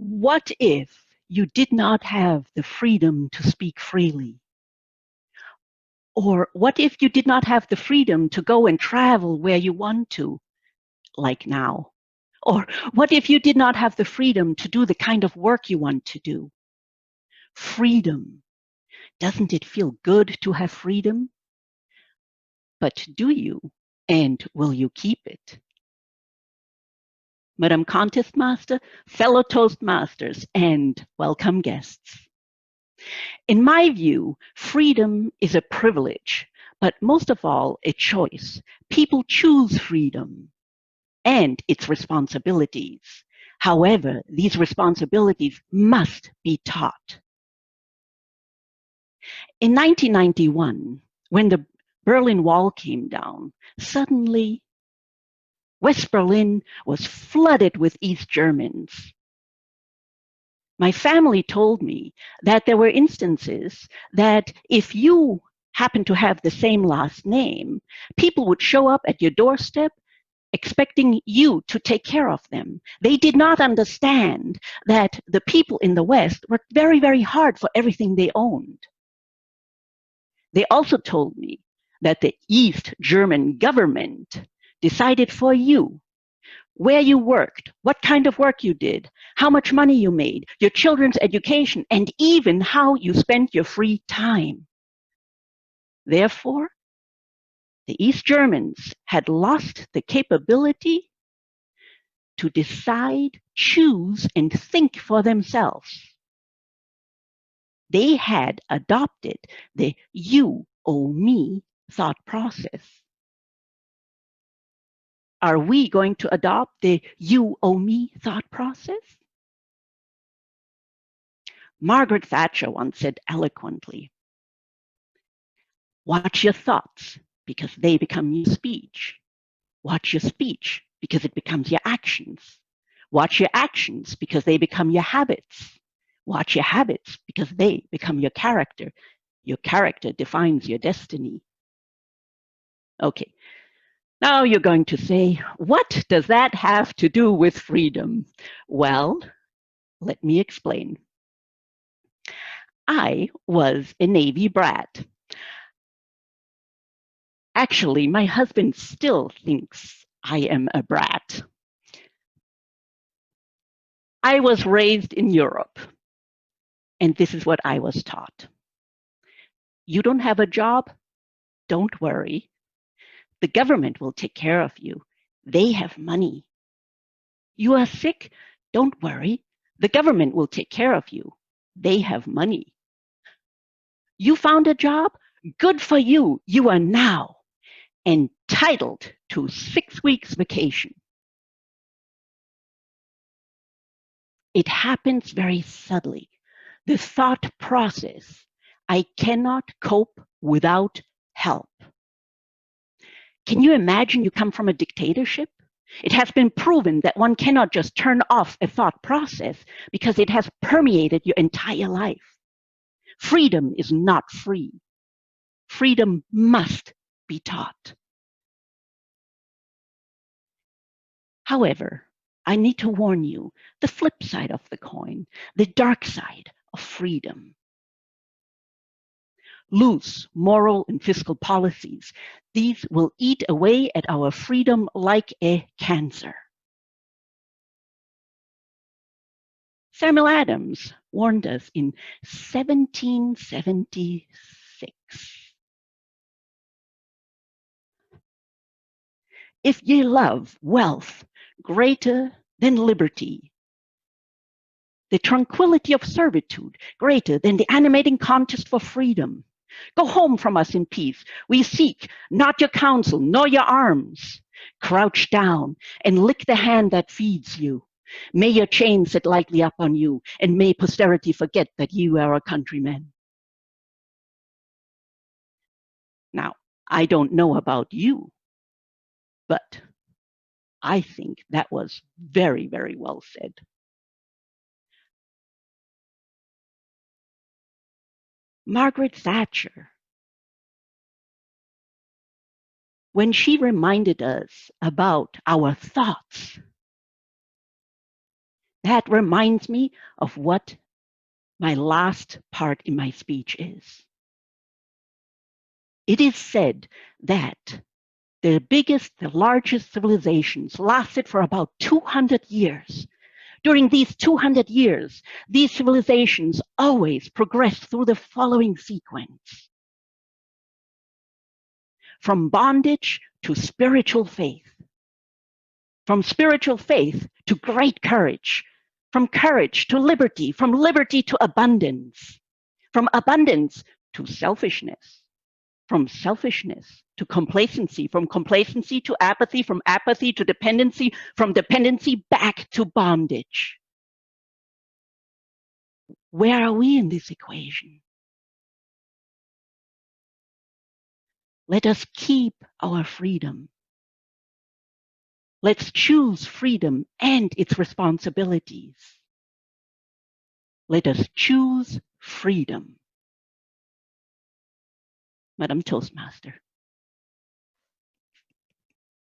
What if you did not have the freedom to speak freely? Or what if you did not have the freedom to go and travel where you want to, like now? Or what if you did not have the freedom to do the kind of work you want to do? Freedom. Doesn't it feel good to have freedom? But do you? And will you keep it? Madam Contest Master, fellow Toastmasters, and welcome guests. In my view, freedom is a privilege, but most of all, a choice. People choose freedom and its responsibilities. However, these responsibilities must be taught. In 1991, when the Berlin Wall came down, suddenly West Berlin was flooded with East Germans. My family told me that there were instances that if you happened to have the same last name, people would show up at your doorstep expecting you to take care of them. They did not understand that the people in the West worked very, very hard for everything they owned. They also told me that the East German government decided for you where you worked, what kind of work you did, how much money you made, your children's education, and even how you spent your free time. Therefore, the East Germans had lost the capability to decide, choose, and think for themselves. They had adopted the you owe me thought process. Are we going to adopt the you owe me thought process? Margaret Thatcher once said eloquently, watch your thoughts because they become your speech. Watch your speech because it becomes your actions. Watch your actions because they become your habits. Watch your habits because they become your character. Your character defines your destiny. Okay, now you're going to say, what does that have to do with freedom? Well, let me explain. I was a Navy brat. Actually, my husband still thinks I am a brat. I was raised in Europe, and this is what I was taught. You don't have a job? Don't worry. The government will take care of you. They have money. You are sick? Don't worry. The government will take care of you. They have money. You found a job? Good for you. You are now entitled to 6 weeks vacation. It happens very subtly. The thought process, I cannot cope without help. Can you imagine you come from a dictatorship? It has been proven that one cannot just turn off a thought process because it has permeated your entire life. Freedom is not free. Freedom must be taught. However, I need to warn you, the flip side of the coin, the dark side of freedom. Loose moral and fiscal policies, these will eat away at our freedom like a cancer. Samuel Adams warned us in 1776. If ye love wealth greater than liberty, the tranquility of servitude greater than the animating contest for freedom, go home from us in peace. We seek not your counsel, nor your arms. Crouch down and lick the hand that feeds you. May your chain sit lightly up on you, and may posterity forget that you are a countryman. Now, I don't know about you, but I think that was very, very well said. Margaret Thatcher, when she reminded us about our thoughts, That reminds me of what my last part in my speech is. It is said that the largest civilizations lasted for about 200 years. During these 200 years, these civilizations always progressed through the following sequence: from bondage to spiritual faith, from spiritual faith to great courage, from courage to liberty, from liberty to abundance, from abundance to selfishness, from selfishness to complacency, from complacency to apathy, from apathy to dependency, from dependency back to bondage. Where are we in this equation? Let us keep our freedom. Let's choose freedom and its responsibilities. Let us choose freedom. Madam Toastmaster.